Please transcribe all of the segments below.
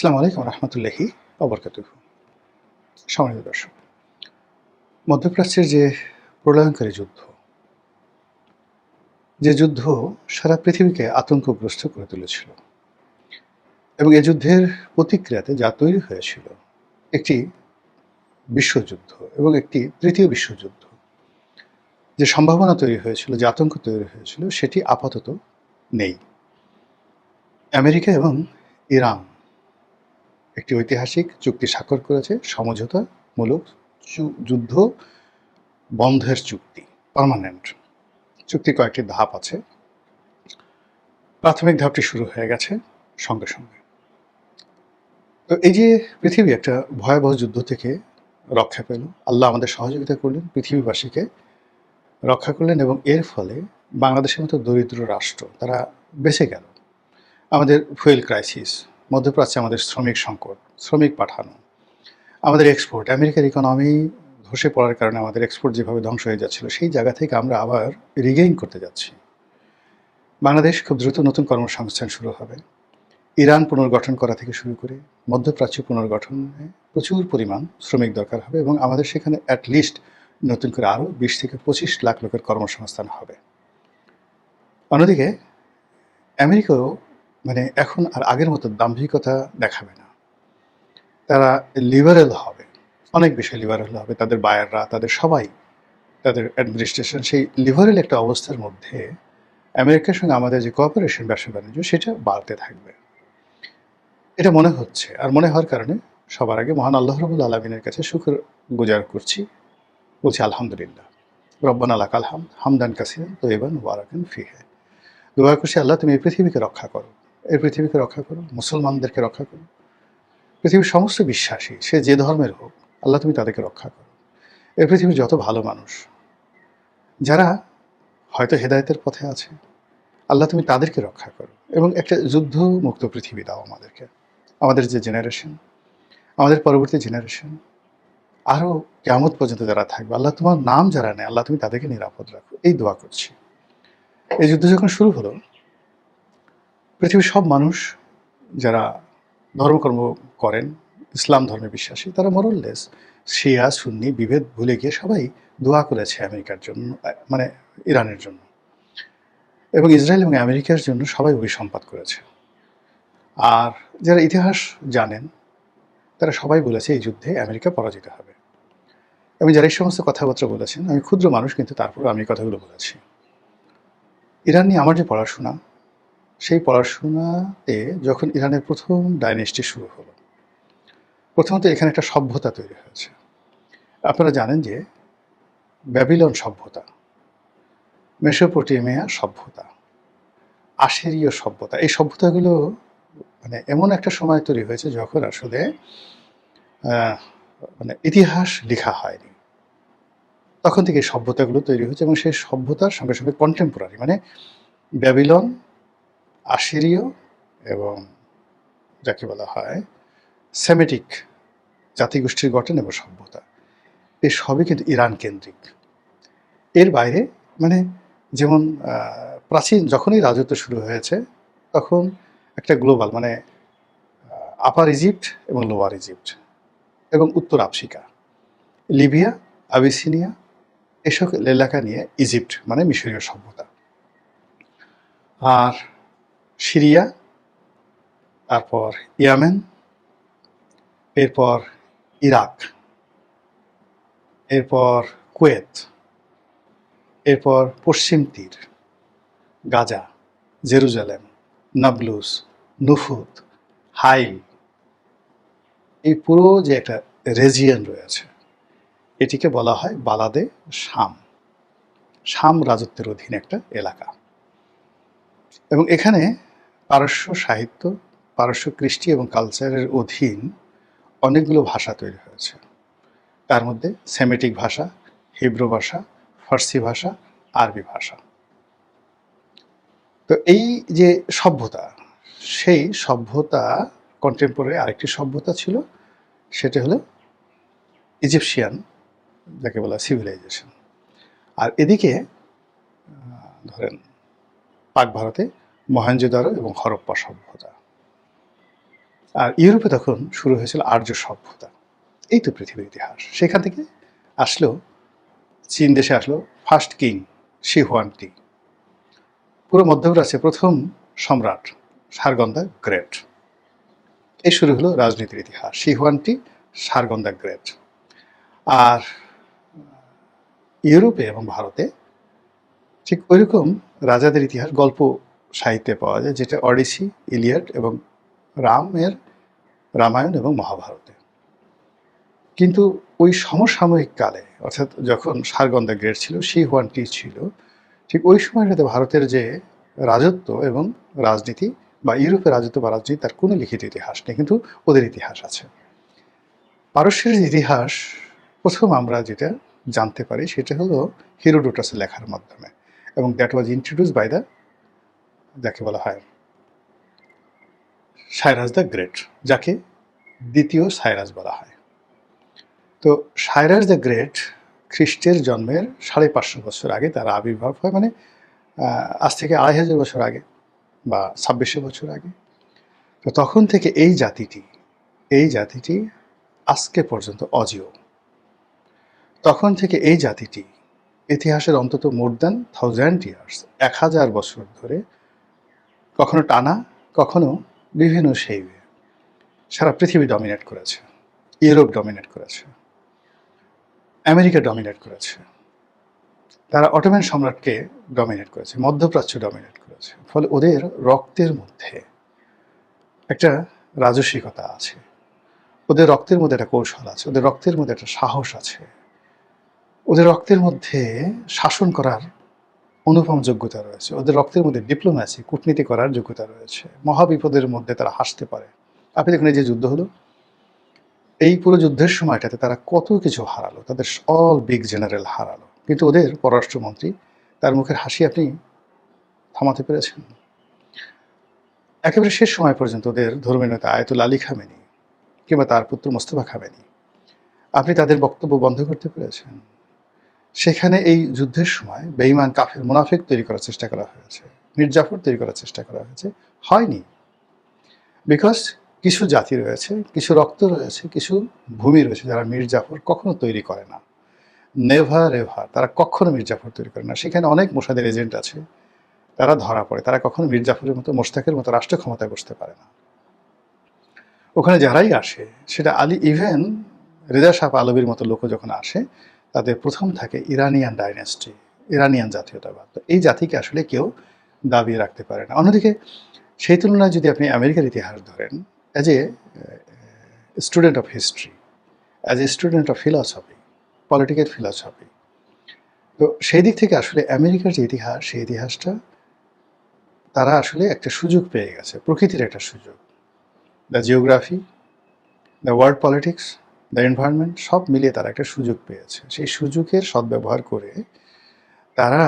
আসসালামু আলাইকুম রহমতুল্লাহি ওবরকাতুহু। সম্মানিত দর্শক, মধ্যপ্রাচ্যের যে প্রলয়ঙ্কারী যুদ্ধ, যে যুদ্ধ সারা পৃথিবীকে আতঙ্কগ্রস্ত করে তুলেছিল, এবং এ যুদ্ধের প্রতিক্রিয়াতে যা তৈরি হয়েছিল একটি বিশ্বযুদ্ধ এবং একটি তৃতীয় বিশ্বযুদ্ধ, যে সম্ভাবনা তৈরি হয়েছিল, যে আতঙ্ক তৈরি হয়েছিল, সেটি আপাতত নেই। আমেরিকা এবং ইরান একটি ঐতিহাসিক চুক্তি স্বাক্ষর করেছে, সমঝোতামূলক যুদ্ধ বন্ধের চুক্তি, পার্মানেন্ট চুক্তির কয়েকটি ধাপ আছে। প্রাথমিক ধাপটি শুরু হয়ে গেছে সঙ্গে সঙ্গে। তো এই যে পৃথিবী একটা ভয়াবহ যুদ্ধ থেকে রক্ষা পেল, আল্লাহ আমাদের সহযোগিতা করলেন, পৃথিবীবাসীকে রক্ষা করলেন, এবং এর ফলে বাংলাদেশের মতো দরিদ্র রাষ্ট্র তারা বেঁচে গেল। আমাদের ফুয়েল ক্রাইসিস, মধ্যপ্রাচ্যে আমাদের শ্রমিক সংকট, শ্রমিক পাঠানো, আমাদের এক্সপোর্ট, আমেরিকার ইকোনমি ধসে পড়ার কারণে আমাদের এক্সপোর্ট যেভাবে ধ্বংস হয়ে যাচ্ছিল, সেই জায়গা থেকে আমরা আবার রিগেইন করতে যাচ্ছি। বাংলাদেশ খুব দ্রুত নতুন কর্মসংস্থান শুরু হবে। ইরান পুনর্গঠন করা থেকে শুরু করে মধ্যপ্রাচ্য পুনর্গঠনে প্রচুর পরিমাণ শ্রমিক দরকার হবে, এবং আমাদের সেখানে অ্যাটলিস্ট নতুন করে আরও 20 থেকে 25 লাখ লোকের কর্মসংস্থান হবে। অন্যদিকে আমেরিকাও এখন আর আগের মতো দাম্ভিকতা দেখাবে না, তারা লিবারেল হবে, অনেক বেশি লিবারেল হবে। তাদের বায়াররা, তাদের সবাই, তাদের অ্যাডমিনিস্ট্রেশন সেই লিবারেল একটা অবস্থার মধ্যে আমেরিকার সঙ্গে আমাদের যে কোঅপারেশন, ব্যবসা বাণিজ্য, সেটা বাড়তে থাকবে, এটা মনে হচ্ছে। আর মনে হওয়ার কারণে সবার আগে মহান আল্লাহ রাব্বুল আলামিনের কাছে শুকর গুজার করছি, বলছি আলহামদুলিল্লাহ, রব্বানা লাকাল হামদ হামদান কাসিরান তয়্যিবান মুবারাকান ফিহি। দোয়া করছি, আল্লাহ তুমি এই পৃথিবীকে রক্ষা করো, এই পৃথিবীকে রক্ষা করো, মুসলমানদেরকে রক্ষা করো, পৃথিবীর সমস্ত বিশ্বাসী, সে যে ধর্মের হোক, আল্লাহ তুমি তাদেরকে রক্ষা করো। এই পৃথিবীর যত ভালো মানুষ যারা হয়তো হেদায়েতের পথে আছে, আল্লাহ তুমি তাদেরকে রক্ষা করো, এবং একটা যুদ্ধ মুক্ত পৃথিবী দাও আমাদেরকে, আমাদের যে জেনারেশন, আমাদের পরবর্তী জেনারেশন, আরও কিয়ামত পর্যন্ত যারা থাকবে, আল্লাহ তোমার নাম যারা নেয়, আল্লাহ তুমি তাদেরকে নিরাপদ রাখো, এই দোয়া করছি। এই যুদ্ধ যখন শুরু হলো, পৃথিবীর সব মানুষ যারা ধর্মকর্ম করেন, ইসলাম ধর্মে বিশ্বাসী, তারা মোরললেস শিয়া সুন্নি বিভেদ ভুলে গিয়ে সবাই দোয়া করেছে আমেরিকার জন্য, ইরানের জন্য, এবং ইসরায়েল এবং আমেরিকার জন্য সবাই অভিসম্পাত করেছে। আর যারা ইতিহাস জানেন, তারা সবাই বলেছে এই যুদ্ধে আমেরিকা পরাজিত হবে। এবং যারা এই সমস্ত কথাবার্তা বলেছেন, আমি ক্ষুদ্র মানুষ, কিন্তু তারপর আমি কথাগুলো বলেছি। ইরান নিয়ে আমার যে পড়াশোনা, সেই পড়াশোনাতে যখন ইরানের প্রথম ডাইনেস্টি শুরু হলো, প্রথমত এখানে একটা সভ্যতা তৈরি হয়েছে। আপনারা জানেন যে ব্যাবিলন সভ্যতা, মেসোপটেমিয়া সভ্যতা, আশিরীয় সভ্যতা, এই সভ্যতাগুলো এমন একটা সময় তৈরি হয়েছে যখন আসলে ইতিহাস লেখা হয়নি, তখন থেকে এই সভ্যতাগুলো তৈরি হয়েছে, এবং সেই সভ্যতার সঙ্গে সঙ্গে কন্টেম্পোরারি, ব্যাবিলন, আশিরীয়, এবং যাকে বলা হয় সেমেটিক জাতিগোষ্ঠীর গঠন এবং সভ্যতা, এই সবই কিন্তু ইরান কেন্দ্রিক। এর বাইরে যেমন প্রাচীন যখনই রাজত্ব শুরু হয়েছে, তখন একটা গ্লোবাল, আপার ইজিপ্ট এবং লোয়ার ইজিপ্ট এবং উত্তর আফ্রিকা, লিবিয়া, আবিসিনিয়া, এসব এলাকা নিয়ে ইজিপ্ট মিশরীয় সভ্যতা, আর সিরিয়া, তারপর ইয়ামেন, এরপর ইরাক, এরপর কুয়েত, এরপর পশ্চিম তীর, গাজা, জেরুজালেম, নাবলুস, নুফুত, হাইল, এই পুরো যে একটা রেজিয়ন রয়েছে, এটিকে বলা হয় বালাদে শাম, শাম রাজত্বের অধীনে একটা এলাকা। এবং এখানে পারস্য সাহিত্য, পারস্য কৃষ্টি এবং কালচারের অধীন অনেকগুলো ভাষা তৈরি হয়েছে। তার মধ্যে সেমেটিক ভাষা, হিব্রু ভাষা, ফার্সি ভাষা, আরবি ভাষা। তো এই যে সভ্যতা, সেই সভ্যতা কন্টেম্পোরারি আরেকটি সভ্যতা ছিল, সেটা হলো ইজিপশিয়ান, যাকে বলা সিভিলাইজেশন। আর এদিকে ধরেন পাক ভারতে মহেঞ্জোদারো এবং হরপ্পা সভ্যতা। আর ইউরোপে তখন শুরু হয়েছিল আর্য সভ্যতা। এই তো পৃথিবীর ইতিহাস। সেখান থেকে আসলো, চীন দেশে আসলো ফার্স্ট কিং শি হুয়ানটি। পুরো মধ্যপ্রাচ্যে প্রথম সম্রাট সারগন দ্য গ্রেট। এই শুরু হলো রাজনীতির ইতিহাস, শি হুয়ানটি, সারগন দ্য গ্রেট। আর ইউরোপে এবং ভারতে ঠিক ওইরকম রাজাদের ইতিহাস গল্প সাহিত্যে পাওয়া যায়, যেটা অডিসি, ইলিয়াড এবং রামায়ণ এবং মহাভারতে। কিন্তু ওই সমসাময়িক কালে, অর্থাৎ যখন সারগন দ্য গ্রেট ছিল, শি হুয়ানটি ছিল, ঠিক ওই সময়টাতে ভারতের যে রাজত্ব এবং রাজনীতি, বা ইউরোপের রাজত্ব বা রাজনীতি, তার কোনো লিখিত ইতিহাস নেই, কিন্তু ওদের ইতিহাস আছে। পারস্যের ইতিহাস প্রথম আমরা যেটা জানতে পারি সেটা হলো হিরোডোটাসের লেখার মাধ্যমে, এবং দ্যাট ওয়াজ ইন্ট্রোডিউস বাই যাকে বলা হয় সাইরাস দ্য গ্রেট, যাকে দ্বিতীয় সাইরাস বলা হয়। তো সাইরাস দ্য গ্রেট খ্রিস্টের জন্মের 550 বছর আগে তার আবির্ভাব হয়, মানে আজ থেকে 2500 বছর আগে বা 2600 বছর আগে। তো তখন থেকে এই জাতিটি আজকে পর্যন্ত অজেয়। তখন থেকে এই জাতিটি ইতিহাসের অন্তত মোর দ্যান 1000 ইয়ার্স, 1000 বছর ধরে, কখনো টানা, কখনো বিভিন্ন শেইবে সারা পৃথিবী ডমিনেট করেছে। ইউরোপ ডমিনেট করেছে, আমেরিকা ডমিনেট করেছে, তারা অটোম্যান সম্রাটকে ডমিনেট করেছে, মধ্যপ্রাচ্য ডমিনেট করেছে। ফলে ওদের রক্তের মধ্যে একটা রাজসিকতা আছে, ওদের রক্তের মধ্যে একটা কৌশল আছে, ওদের রক্তের মধ্যে একটা সাহস আছে, ওদের রক্তের মধ্যে শাসন করার অনুপম যোগ্যতা রয়েছে, ওদের রক্তের মধ্যে ডিপ্লোম্যাসি, কূটনীতি করার যোগ্যতা রয়েছে। মহাবিপদের মধ্যে তারা হাসতে পারে। আপনি দেখুন, এই যে যুদ্ধ হলো, এই পুরো যুদ্ধের সময়টাতে তারা কত কিছু হারালো, তাদের অল বিগ জেনারেল হারালো, কিন্তু ওদের পররাষ্ট্রমন্ত্রী, তার মুখের হাসি আপনি থামাতে পেরেছেন? একেবারে শেষ সময় পর্যন্ত ওদের ধর্মীয় নেতা আয়াতুল্লাহ আলী খামেনি কিংবা তার পুত্র মোস্তফা খামেনি, আপনি তাদের বক্তব্য বন্ধ করতে পেরেছেন? সেখানে এই যুদ্ধের সময় বেঈমান কাফের মুনাফিক তৈরি করার চেষ্টা করা হয়েছে, মির্জাফর তৈরি করার চেষ্টা করা হয়েছে, হয়নি। বিকজ কিছু জাতি রয়েছে, কিছু রক্ত রয়েছে, কিছু ভূমি রয়েছে যারা মির্জাফর কখনো তৈরি করে না। নেভার এভার তারা কখনো মির্জাফর তৈরি করে না। সেখানে অনেক মোসাদের এজেন্ট আছে, তারা ধরা পড়ে, তারা কখনো মির্জাফরের মতো, মোশতাকের মতো রাষ্ট্র ক্ষমতায় বসতে পারে না। ওখানে যারাই আসে, সেটা আলী, ইভেন রেজা শাহ পাহলভীর মতো লোক যখন আসে, তাদের প্রথম থাকে ইরানিয়ান ডাইনেস্টি, ইরানিয়ান জাতীয়তাবাদ। তো এই জাতিকে আসলে কেউ দাবিয়ে রাখতে পারে না। অন্যদিকে সেই তুলনায় যদি আপনি আমেরিকার ইতিহাস ধরেন, as a student of history, as a student of philosophy, political philosophy, তো সেই দিক থেকে আসলে আমেরিকার যে ইতিহাস, সেই ইতিহাসটা তারা আসলে একটা সুযোগ পেয়ে গেছে, প্রকৃতির একটা সুযোগ। The geography, the world politics, the environment, সব মিলিয়ে তারা একটা সুযোগ পেয়েছে। সেই সুযোগের সদ্ব্যবহার করে তারা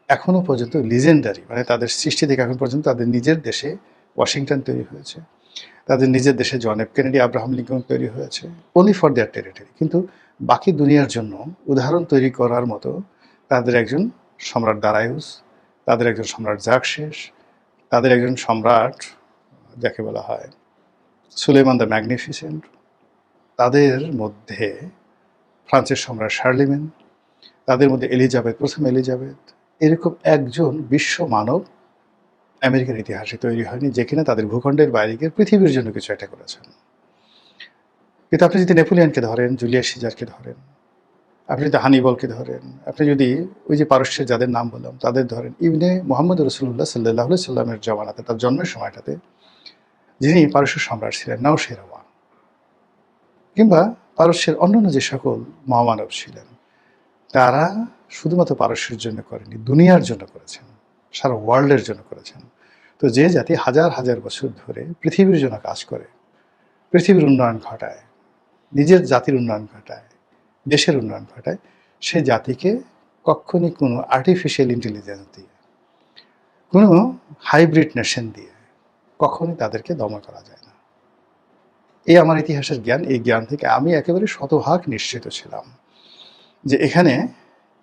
এখনো পর্যন্ত লিজেন্ডারি, মানে তাদের সৃষ্টি থেকে এখন পর্যন্ত তাদের নিজের দেশে ওয়াশিংটন তৈরি হয়েছে, তাদের নিজের দেশে John F Kennedy, Abraham Lincoln তৈরি হয়েছে, অনলি ফর দেয়ার টেরিটরি। কিন্তু বাকি দুনিয়ার জন্য উদাহরণ তৈরি করার মতো তাদের একজন সম্রাট দারায়ুস, তাদের একজন সম্রাট জাকশেস, তাদের একজন সম্রাট যাকে বলা হয় সুলেমান দ্য ম্যাগনিফিসেন্ট, তাদের মধ্যে ফ্রান্সের সম্রাট শার্লিমেন, তাদের মধ্যে এলিজাবেথ, প্রথম এলিজাবেথ, এরকম একজন বিশ্ব মানব আমেরিকার ইতিহাসে তৈরি হয়নি, যে কিনা তাদের ভূখণ্ডের বাইরে গিয়ে পৃথিবীর জন্য কিছু একটা করেছেন। কিন্তু আপনি যদি নেপোলিয়নকে ধরেন, জুলিয়াস সিজারকে ধরেন, আপনি যদি হানিবলকে ধরেন, আপনি যদি ওই যে পারস্যের যাদের নাম বললাম তাদের ধরেন, ইবনে মোহাম্মদ রসুল্লাহ সাল্লাহ সাল্লামের জমানাতে, তার জন্মের সময়টাতে যিনি পারস্য সম্রাট ছিলেন, নাওশেরওয়ান, কিংবা পারস্যের অন্যান্য যে সকল মহামানব ছিলেন, তারা শুধুমাত্র পারস্যের জন্য করেনি, দুনিয়ার জন্য করেছেন, সারা ওয়ার্ল্ডের জন্য করেছেন। তো যে জাতি হাজার হাজার বছর ধরে পৃথিবীর জন্য কাজ করে, পৃথিবীর উন্নয়ন ঘটায়, নিজের জাতির উন্নয়ন ঘটায়, দেশের উন্নয়ন ঘটায়, সে জাতিকে কখনই কোনো আর্টিফিশিয়াল ইন্টেলিজেন্স দিয়ে, কোনো হাইব্রিড নেশন দিয়ে কখনই তাদেরকে দমন করা যায় না। এই আমার ইতিহাসের জ্ঞান, এই জ্ঞান থেকে আমি একেবারে শতভাগ নিশ্চিত ছিলাম যে এখানে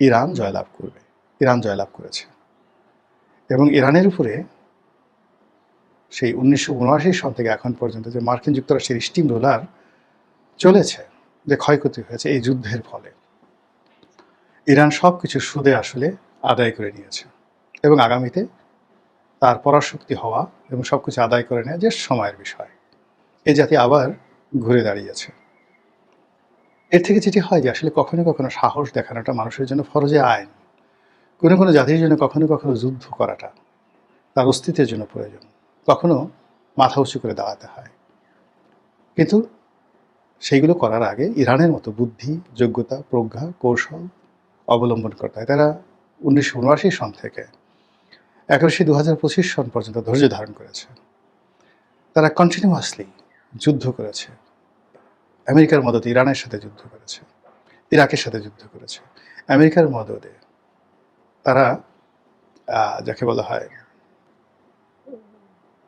ইরান জয়লাভ করবে, ইরান জয়লাভ করেছে, এবং ইরানের উপরে সেই 1979 সন থেকে এখন পর্যন্ত যে মার্কিন যুক্তরাষ্ট্রের স্টিম রোলার চলেছে, যে ক্ষয়ক্ষতি হয়েছে এই যুদ্ধের ফলে, ইরান সব কিছু সুদে আসলে আদায় করে নিয়েছে এবং আগামীতে তার পরাশক্তি হওয়া এবং সব কিছু আদায় করে নেওয়া যে সময়ের বিষয়। এই জাতি আবার ঘুরে দাঁড়িয়েছে। এর থেকে যেটি হয় যে আসলে কখনো কখনো সাহস দেখানোটা মানুষের জন্য ফরজে আইন। কোনো কোনো জাতির জন্য কখনো কখনো যুদ্ধ করাটা তার অস্তিত্বের জন্য প্রয়োজন, কখনো মাথা উঁচু করে দাঁড়াতে হয়। কিন্তু সেইগুলো করার আগে ইরানের মতো বুদ্ধি, যোগ্যতা, প্রজ্ঞা, কৌশল অবলম্বন করতে হয়। তারা 1979 সন থেকে 2025 সন পর্যন্ত ধৈর্য ধারণ করেছে। তারা কন্টিনিউয়াসলি যুদ্ধ করেছে, আমেরিকার মদতে ইরানের সাথে যুদ্ধ করেছে, ইরাকের সাথে যুদ্ধ করেছে, আমেরিকার মদতে তারা যাকে বলা হয়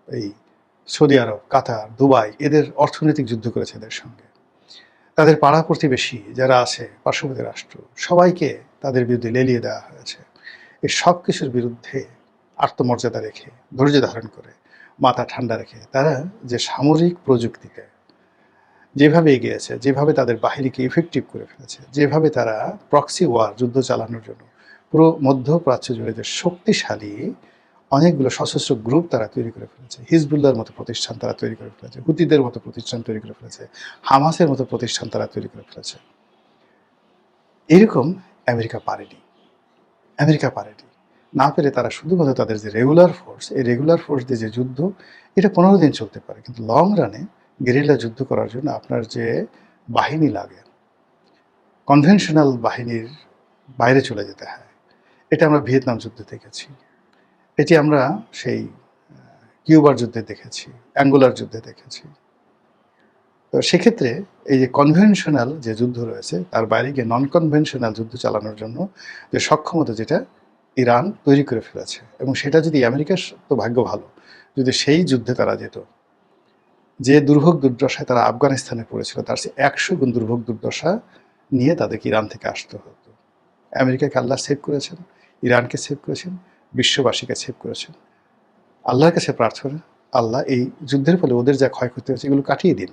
এই সৌদি আরব, কাতার, দুবাই এদের অর্থনৈতিক যুদ্ধ করেছে এদের সঙ্গে। তাদের পাড়া প্রতিবেশী যারা আছে, পার্শ্ববর্তী রাষ্ট্র, সবাইকে তাদের বিরুদ্ধে লেলিয়ে দেওয়া হয়েছে। এই সব কিছুর বিরুদ্ধে আত্মমর্যাদা রেখে, ধৈর্য ধারণ করে, মাথা ঠান্ডা রেখে তারা যে সামরিক প্রযুক্তিতে যেভাবে এগিয়েছে, যেভাবে তাদের বাহিনীকে ইফেক্টিভ করে ফেলেছে, যেভাবে তারা প্রক্সি ওয়ার যুদ্ধ চালানোর জন্য পুরো মধ্যপ্রাচ্য জুড়ে যে শক্তিশালী অনেকগুলো সশস্ত্র গ্রুপ তারা তৈরি করে ফেলেছে, হিজবুল্লাহর মতো প্রতিষ্ঠান তারা তৈরি করে ফেলেছে, হুতিদের মতো প্রতিষ্ঠান তৈরি করে ফেলেছে, হামাসের মতো প্রতিষ্ঠান তারা তৈরি করে ফেলেছে। এরকম আমেরিকা পারেনি। আমেরিকা পারেনি। না পেরে তারা শুধুমাত্র তাদের যে রেগুলার ফোর্স, এই রেগুলার ফোর্স দিয়ে যে যুদ্ধ, এটা 15 দিন চলতে পারে, কিন্তু লং রানে গেরিলা যুদ্ধ করার জন্য আপনার যে বাহিনী লাগে, কনভেনশনাল বাহিনীর বাইরে চলে যেতে হয়। এটা আমরা ভিয়েতনাম যুদ্ধে দেখেছি, এটি আমরা সেই কিউবার যুদ্ধে দেখেছি, অ্যাঙ্গোলার যুদ্ধে দেখেছি। তো সেক্ষেত্রে এই যে কনভেনশনাল যে যুদ্ধ রয়েছে তার বাইরে গিয়ে নন কনভেনশনাল যুদ্ধ চালানোর জন্য যে সক্ষমতা, যেটা ইরান তৈরি করে ফেলেছে, এবং সেটা যদি আমেরিকার তো ভাগ্য ভালো যদি সেই যুদ্ধে তারা যেত, যে দুর্ভোগ দুর্দশায় তারা আফগানিস্তানে পড়েছিল তার সে 100 গুণ দুর্ভোগ দুর্দশা নিয়ে তাদেরকে ইরান থেকে আসতে হতো। আমেরিকাকে আল্লাহ সেভ করেছেন, ইরানকে সেভ করেছেন, বিশ্ববাসীকে সেভ করেছেন। আল্লাহর কাছে প্রার্থনা, আল্লাহ এই যুদ্ধের ফলে ওদের যা ক্ষয়ক্ষতি হয়েছে এগুলো কাটিয়ে দিন।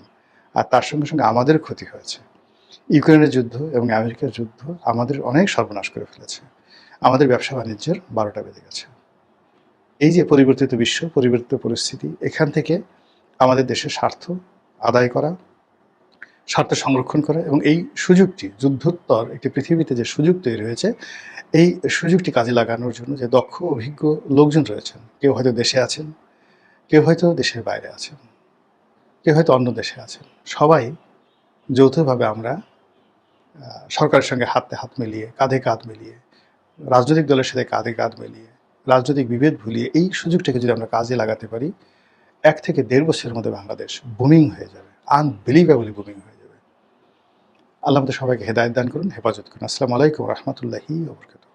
আর তার সঙ্গে সঙ্গে আমাদের ক্ষতি হয়েছে, ইউক্রেনের যুদ্ধ এবং আমেরিকার যুদ্ধ আমাদের অনেক সর্বনাশ করে ফেলেছে, আমাদের ব্যবসা বাণিজ্যের 12টা বেজে গেছে। এই যে পরিবর্তিত বিশ্ব, পরিবর্তিত পরিস্থিতি, এখান থেকে আমাদের দেশের স্বার্থ আদায় করা, স্বার্থ সংরক্ষণ করা এবং এই সুযোগটি, যুদ্ধোত্তর একটি পৃথিবীতে যে সুযোগ তৈরি হয়েছে, এই সুযোগটি কাজে লাগানোর জন্য যে দক্ষ অভিজ্ঞ লোকজন রয়েছেন, কেউ হয়তো দেশে আছেন, কেউ হয়তো দেশের বাইরে আছেন, কেউ হয়তো অন্য দেশে আছেন, সবাই যৌথভাবে আমরা সরকারের সঙ্গে হাতে হাত মিলিয়ে, কাঁধে কাঁধ মিলিয়ে, রাজনৈতিক দলের সাথে কাঁধে কাঁধ মিলিয়ে, রাজনৈতিক বিভেদ ভুলিয়ে এই সুযোগটাকে যদি আমরা কাজে লাগাতে পারি, 1 থেকে 1.5 বছরের মধ্যে বাংলাদেশ বুমিং হয়ে যাবে, আনবিলিভেবলি বুমিং হয়ে যাবে। আল্লাহ আমাদের সবাইকে হেদায়েত দান করুন, হেফাজত করুন। আসসালামু আলাইকুম ওয়া রাহমাতুল্লাহি ওয়া বারাকাতুহু।